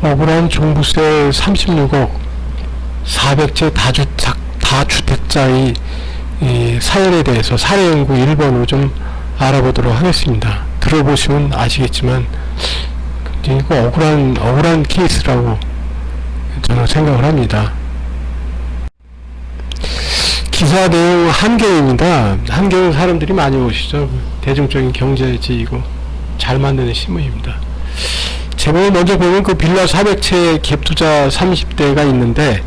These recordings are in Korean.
억울한 종부세 36억 400채 다주택자의 사연에 대해서 사례연구 1번으로 좀 알아보도록 하겠습니다. 들어보시면 아시겠지만 이거 억울한 케이스라고 저는 생각을 합니다. 기사 내용 한겨레입니다. 한겨레 사람들이 많이 오시죠. 대중적인 경제지이고 잘 만드는 신문입니다. 제목을 먼저 보면 그 빌라 400채 갭투자 30대가 있는데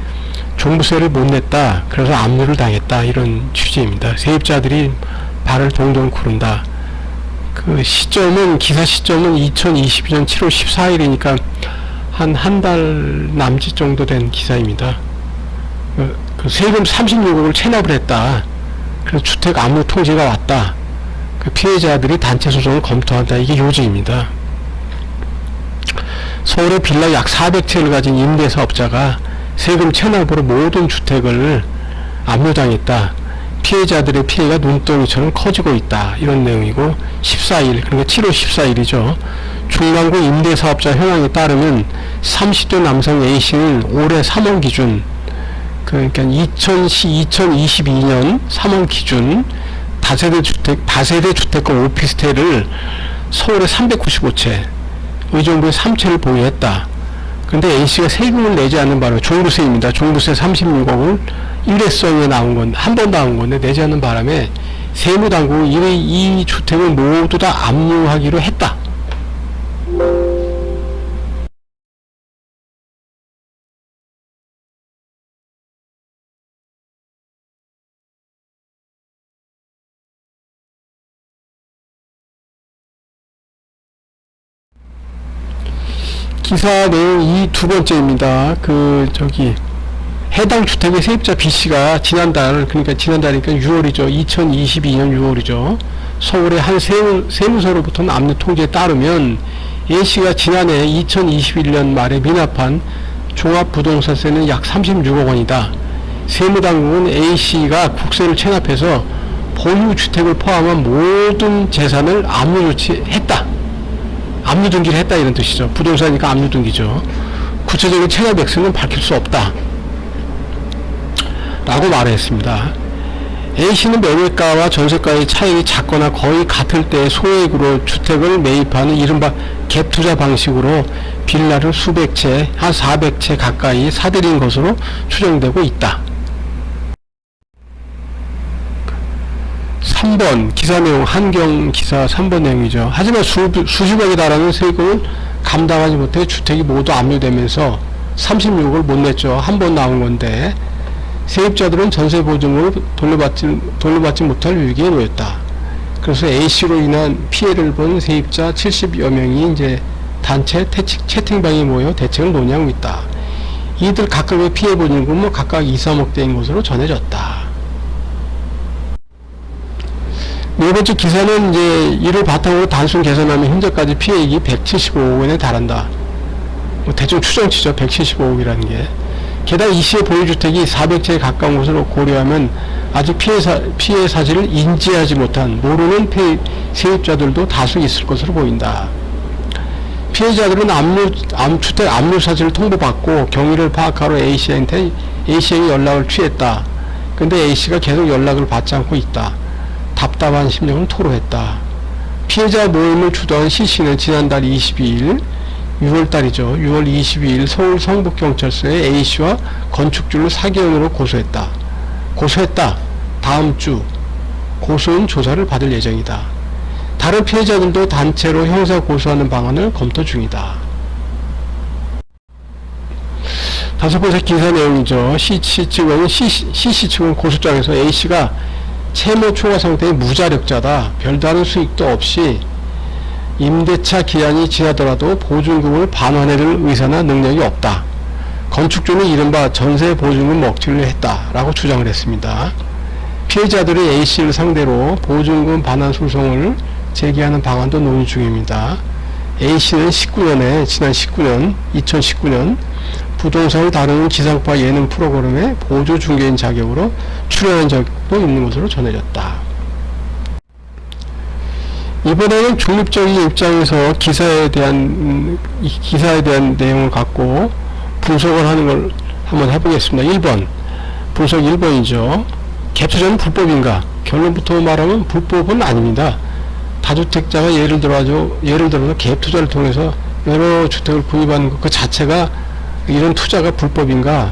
종부세를 못 냈다. 그래서 압류를 당했다. 이런 취지입니다. 세입자들이 발을 동동 구른다. 그 시점은 기사 시점은 2022년 7월 14일이니까 한 달 남짓 정도 된 기사입니다. 그 세금 36억을 체납을 했다. 그래서 주택 압류 통지가 왔다. 그 피해자들이 단체 소송을 검토한다. 이게 요지입니다. 서울의 빌라 약 400채를 가진 임대사업자가 세금 체납으로 모든 주택을 압류당했다. 피해자들의 피해가 눈덩이처럼 커지고 있다. 이런 내용이고 14일, 그러니까 7월 14일이죠. 중랑구 임대사업자 현황에 따르면 30대 남성 A씨는 올해 3월 기준, 그러니까 2022년 3월 기준 다세대 주택과 오피스텔을 서울에 395채, 의정부에 3채를 보유했다. 근데 A씨가 세금을 내지 않는 바람에, 종부세입니다. 종부세 36억을 일회성에 한 번 나온 건데 내지 않는 바람에 세무당국은 이 주택을 모두 다 압류하기로 했다. 기사 내용 이 두 번째입니다. 해당 주택의 세입자 B씨가 그러니까 6월이죠. 2022년 6월이죠. 서울의 한 세무서로부터는 압류 통지에 따르면 A씨가 지난해 2021년 말에 미납한 종합부동산세는 약 36억 원이다. 세무당국은 A씨가 국세를 체납해서 보유주택을 포함한 모든 재산을 압류조치했다. 압류등기를 했다 이런 뜻이죠. 부동산이니까 압류등기죠. 구체적인 체납 액수는 밝힐 수 없다 라고 말했습니다. A씨는 매매가와 전세가의 차익이 작거나 거의 같을 때 소액으로 주택을 매입하는 이른바 갭투자 방식으로 빌라를 수백 채, 한 400채 가까이 사들인 것으로 추정되고 있다. 3번 기사 내용, 한경 기사 3번 내용이죠. 하지만 수십억에 달하는 세금을 감당하지 못해 주택이 모두 압류되면서 36억을 못 냈죠. 한 번 나온 건데 세입자들은 전세 보증으로 돌려받지 못할 위기에 놓였다. 그래서 A씨로 인한 피해를 본 세입자 70여 명이 이제 단체 채팅방에 모여 대책을 논의하고 있다. 이들 각각의 피해 보증금은 각각 2, 3억 대인 것으로 전해졌다. 네 번째 기사는 이제 이를 바탕으로 단순 계산하면 현재까지 피해액이 175억 원에 달한다. 대충 추정치죠. 175억이라는 게. 게다가 E씨의 보유주택이 400채에 가까운 것으로 고려하면 아직 피해 사실을 인지하지 못한 모르는 세입자들도 다수 있을 것으로 보인다. 피해자들은 주택 압류 사실을 통보받고 경위를 파악하러 A씨에게 연락을 취했다. 근데 A씨가 계속 연락을 받지 않고 있다. 답답한 심정을 토로했다. 피해자 모임을 주도한 C씨는 지난달 22일 6월달이죠. 6월 22일 서울 성북경찰서에 A씨와 건축주를 사기혐의로 고소했다. 다음 주 고소인 조사를 받을 예정이다. 다른 피해자들도 단체로 형사 고소하는 방안을 검토 중이다. 다섯 번째 기사 내용이죠. C씨 측은 고소장에서 A씨가 채무 초과 상태의 무자력자다. 별다른 수익도 없이 임대차 기한이 지나더라도 보증금을 반환해줄 의사나 능력이 없다. 건축주는 이른바 전세 보증금 먹튀를 했다라고 주장을 했습니다. 피해자들이 A씨를 상대로 보증금 반환 소송을 제기하는 방안도 논의 중입니다. A씨는 지난 2019년 부동산을 다루는 지상파 예능 프로그램의 보조 중개인 자격으로 출연한 적도 있는 것으로 전해졌다. 이번에는 중립적인 입장에서 기사에 대한 내용을 갖고 분석을 하는 걸 한번 해보겠습니다. 1번. 분석 1번이죠. 갭투자는 불법인가? 결론부터 말하면 불법은 아닙니다. 다주택자가 예를 들어서 갭투자를 통해서 여러 주택을 구입하는 것 그 자체가 이런 투자가 불법인가?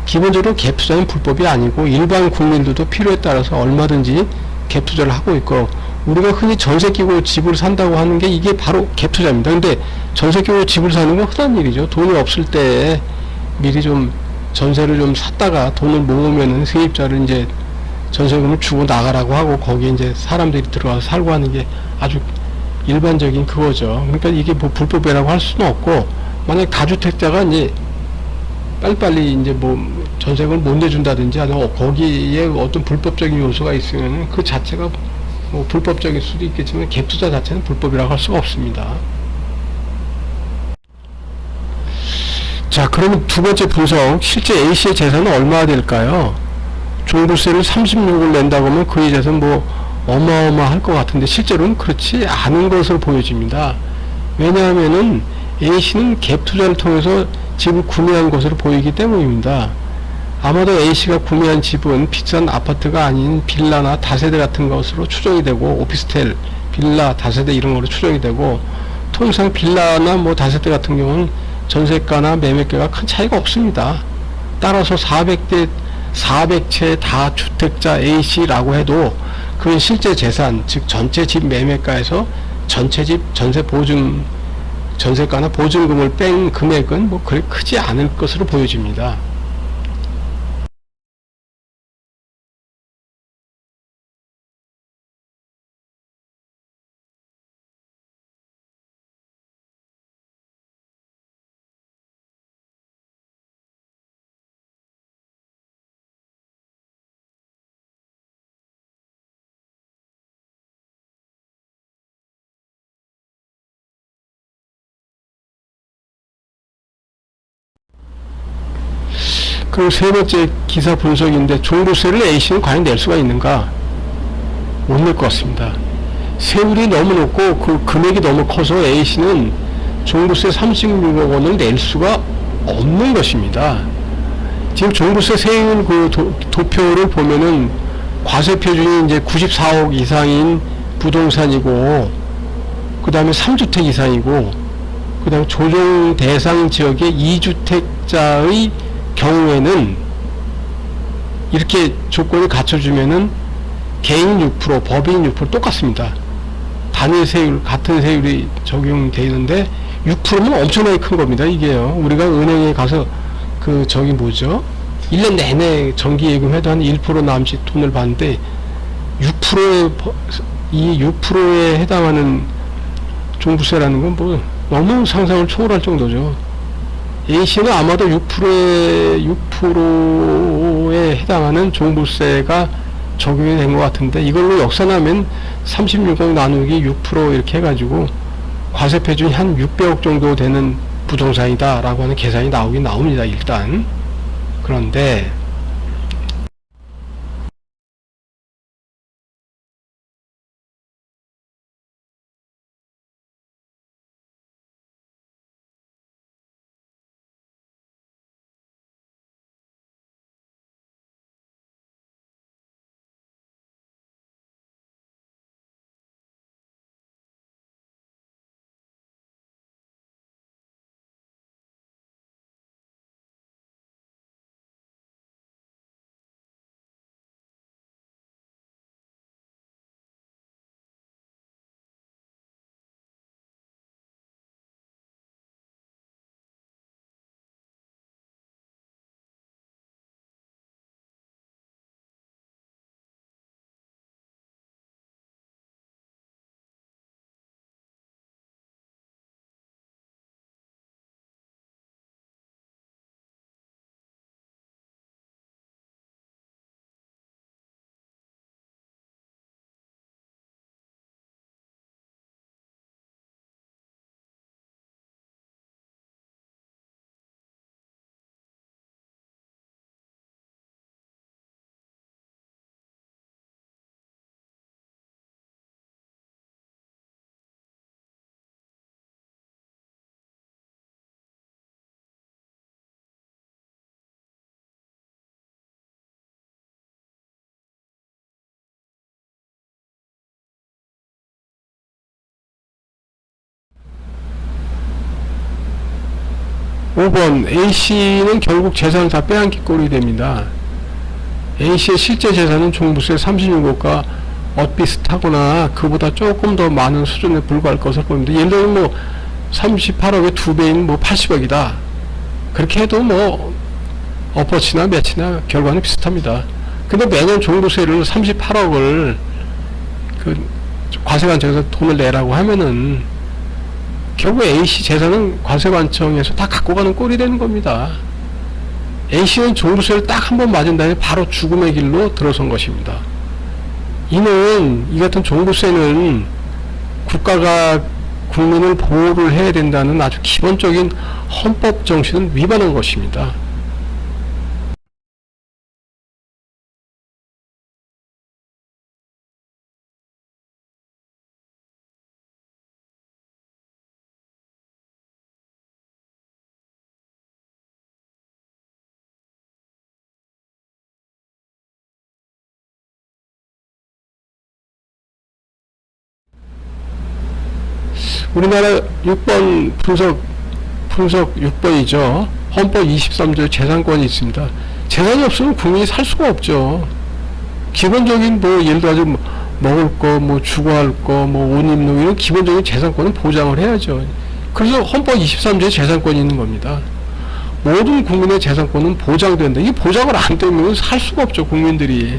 기본적으로 갭투자는 불법이 아니고 일반 국민들도 필요에 따라서 얼마든지 갭투자를 하고 있고, 우리가 흔히 전세 끼고 집을 산다고 하는 게 이게 바로 갭투자입니다. 근데 전세 끼고 집을 사는 건 흔한 일이죠. 돈이 없을 때 미리 좀 전세를 좀 샀다가 돈을 모으면은 세입자를 이제 전세금을 주고 나가라고 하고 거기에 이제 사람들이 들어가서 살고 하는 게 아주 일반적인 그거죠. 그러니까 이게 뭐 불법이라고 할 수는 없고, 만약 다주택자가 이제 빨리빨리 이제 뭐 전세금을 못 내준다든지 아니면 거기에 어떤 불법적인 요소가 있으면 그 자체가 뭐 불법적일 수도 있겠지만 갭투자 자체는 불법이라고 할 수가 없습니다. 자, 그러면 두 번째 분석, 실제 A씨의 재산은 얼마나 될까요? 종부세를 36을 낸다고 하면 그의 재산 뭐 어마어마할 것 같은데 실제로는 그렇지 않은 것으로 보여집니다. 왜냐하면은 A씨는 갭 투자를 통해서 집을 구매한 것으로 보이기 때문입니다. 아마도 A씨가 구매한 집은 비싼 아파트가 아닌 빌라나 다세대 같은 것으로 추정이 되고, 오피스텔, 빌라, 다세대 이런 거로 추정이 되고, 통상 빌라나 뭐 다세대 같은 경우는 전세가나 매매가가 큰 차이가 없습니다. 따라서 400채 다주택자 A씨라고 해도 그 실제 재산, 즉 전체 집 매매가에서 전체 집 전세가나 보증금을 뺀 금액은 뭐 그리 크지 않을 것으로 보여집니다. 그리고 세 번째 기사 분석인데, 종부세를 A씨는 과연 낼 수가 있는가? 못 낼 것 같습니다. 세율이 너무 높고 그 금액이 너무 커서 A씨는 종부세 36억 원을 낼 수가 없는 것입니다. 지금 종부세 세율 그 도표를 보면은 과세 표준이 이제 94억 이상인 부동산이고, 그 다음에 3주택 이상이고, 그 다음에 조정 대상 지역의 2주택자의 경우에는 이렇게 조건을 갖춰주면은 개인 6%, 법인 6% 똑같습니다. 단일 세율, 같은 세율이 적용되는데 6%면 엄청나게 큰 겁니다. 이게요. 우리가 은행에 가서 그 저기 뭐죠? 1년 내내 정기예금해도 한 1% 남짓 돈을 받는데 6%이 6%에 해당하는 종부세라는 건 뭐 너무 상상을 초월할 정도죠. A씨는 아마도 6%에 해당하는 종부세가 적용이 된 것 같은데, 이걸로 역산하면 36억 나누기 6% 이렇게 해가지고 과세 표준이 한 600억 정도 되는 부동산이다 라고 하는 계산이 나오긴 나옵니다. 일단. 그런데 5번 A씨는 결국 재산을 다 빼앗기 꼴이 됩니다. A씨의 실제 재산은 종부세 36억과 엇비슷하거나 그보다 조금 더 많은 수준에 불과할 것으로 보입니다. 예를 들면 뭐 38억의 2배인 뭐 80억이다. 그렇게 해도 뭐 엎어치나 매치나 결과는 비슷합니다. 근데 매년 종부세를 38억을 그 과세관청에서 돈을 내라고 하면은 결국 A씨 재산은 과세관청에서 다 갖고 가는 꼴이 되는 겁니다. A씨는 종부세를 딱 한 번 맞은 다음에 바로 죽음의 길로 들어선 것입니다. 이는 이 같은 종부세는 국가가 국민을 보호를 해야 된다는 아주 기본적인 헌법 정신을 위반한 것입니다. 우리나라 6번 분석 6번이죠. 헌법 23조 재산권이 있습니다. 재산이 없으면 국민이 살 수가 없죠. 기본적인 뭐 예를 들어서 뭐 먹을 거, 뭐 주거할 거, 뭐 옷 입는 거 이런 기본적인 재산권은 보장을 해야죠. 그래서 헌법 23조에 재산권이 있는 겁니다. 모든 국민의 재산권은 보장된다. 이게 보장을 안 되면 살 수가 없죠, 국민들이.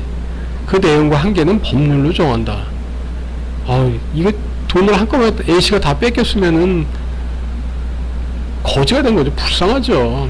그 내용과 한계는 법률로 정한다. 이거 돈을 한꺼번에 A씨가 다 뺏겼으면은 거지가 된 거죠. 불쌍하죠.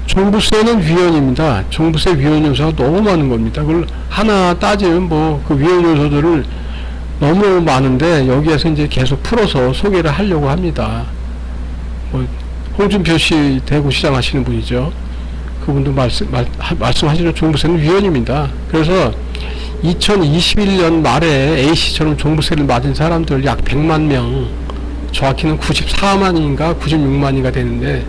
종부세는 위헌입니다. 종부세 위헌 요소가 너무 많은 겁니다. 그걸 하나 따지면 뭐 그 위헌 요소들을 너무 많은데 여기에서 이제 계속 풀어서 소개를 하려고 합니다. 뭐 홍준표 씨 대구시장 하시는 분이죠. 그분도 말씀하시는 종부세는 위헌입니다. 그래서 2021년 말에 A씨처럼 종부세를 맞은 사람들 약 100만 명, 정확히는 94만인가 96만인가 되는데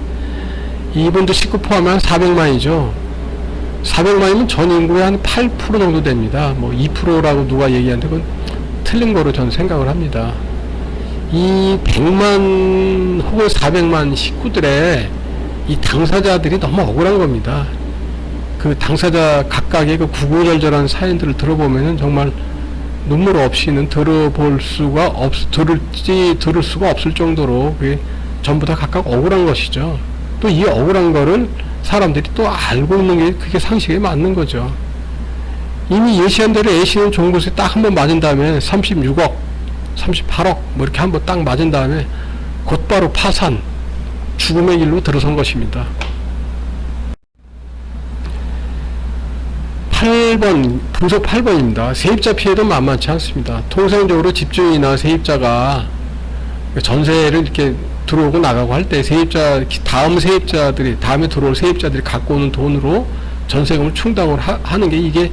이분도 식구 포함하면 400만이죠. 400만이면 전 인구의 한 8% 정도 됩니다. 뭐 2%라고 누가 얘기하는데 그건 틀린 거로 저는 생각을 합니다. 이 100만 혹은 400만 식구들의 이 당사자들이 너무 억울한 겁니다. 그 당사자 각각의 그 구구절절한 사연들을 들어보면은 정말 눈물 없이는 들을 수가 없을 정도로 그게 전부 다 각각 억울한 것이죠. 또 이 억울한 거를 사람들이 또 알고 있는 게 그게 상식에 맞는 거죠. 이미 예시한 대로 A씨는 종부세 딱 한 번 맞은 다음에 36억, 38억 뭐 이렇게 한 번 딱 맞은 다음에 곧바로 파산, 죽음의 길로 들어선 것입니다. 8번, 분석 8번입니다. 세입자 피해도 만만치 않습니다. 통상적으로 집주인이나 세입자가 전세를 이렇게 들어오고 나가고 할 때 다음에 들어올 세입자들이 갖고 오는 돈으로 전세금을 충당을 하는 게 이게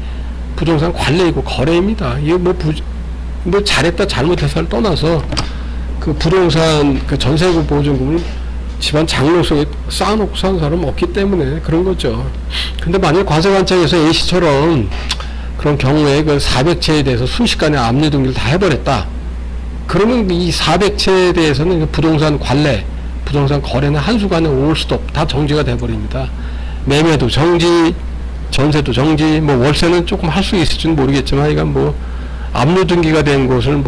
부동산 관례이고 거래입니다. 이게 뭐 잘했다 잘못했다를 떠나서 그 부동산 그 전세금 보증금을 집안 장롱 속에 쌓아놓고 사는 사람은 없기 때문에 그런 거죠. 근데 만약 과세관청에서 A씨처럼 그런 경우에 그 400채에 대해서 순식간에 압류 등기를 다 해버렸다. 그러면 이 400채에 대해서는 부동산 관례, 부동산 거래는 한순간에 올 수도 다 정지가 돼버립니다. 매매도 정지, 전세도 정지, 뭐 월세는 조금 할 수 있을지는 모르겠지만 이건 뭐 압류 등기가 된 곳을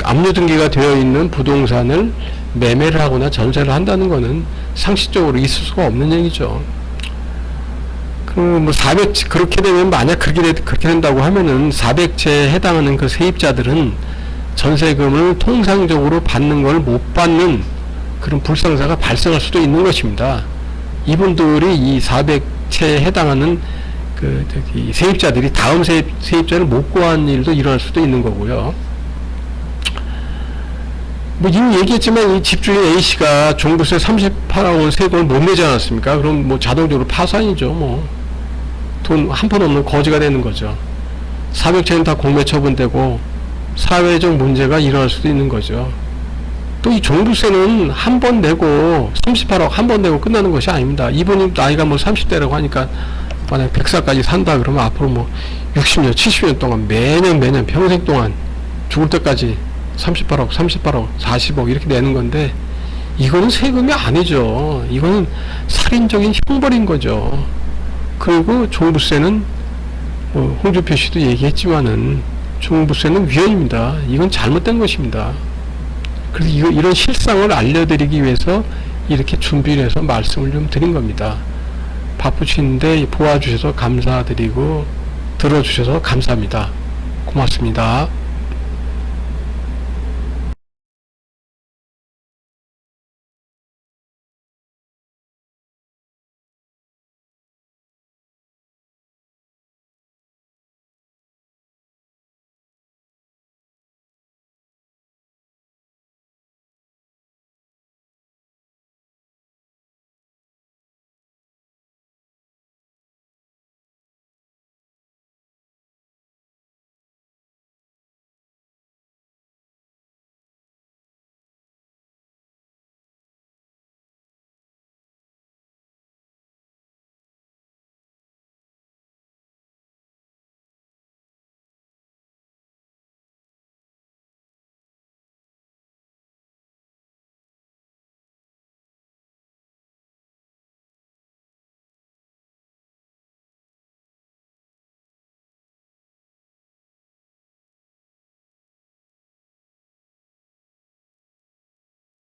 압류 등기가 되어 있는 부동산을 매매를 하거나 전세를 한다는 거는 상식적으로 있을 수가 없는 얘기죠. 그럼 400채, 그렇게 되면 만약 그렇게 된다고 하면은 400채에 해당하는 그 세입자들은 전세금을 통상적으로 받는 걸 못 받는 그런 불상사가 발생할 수도 있는 것입니다. 이분들이 이 400채에 해당하는 세입자들이 다음 세입자를 못 구한 일도 일어날 수도 있는 거고요. 뭐 이미 얘기했지만 이 집주인 A씨가 종부세 38억 원 세금을 못 내지 않았습니까? 그럼 뭐 자동적으로 파산이죠. 뭐 돈 한 푼 없는 거지가 되는 거죠. 400채는 다 공매 처분되고 사회적 문제가 일어날 수도 있는 거죠. 또 이 종부세는 한 번 내고 38억 한 번 내고 끝나는 것이 아닙니다. 이분이 나이가 뭐 30대라고 하니까 만약 100살까지 산다 그러면 앞으로 뭐 60년, 70년 동안 매년 평생 동안 죽을 때까지 38억, 40억 이렇게 내는 건데 이거는 세금이 아니죠. 이거는 살인적인 형벌인 거죠. 그리고 종부세는 홍준표 씨도 얘기했지만은 종부세는 위헌입니다. 이건 잘못된 것입니다. 그래서 이런 실상을 알려드리기 위해서 이렇게 준비를 해서 말씀을 좀 드린 겁니다. 바쁘신데 보아주셔서 감사드리고 들어주셔서 감사합니다. 고맙습니다.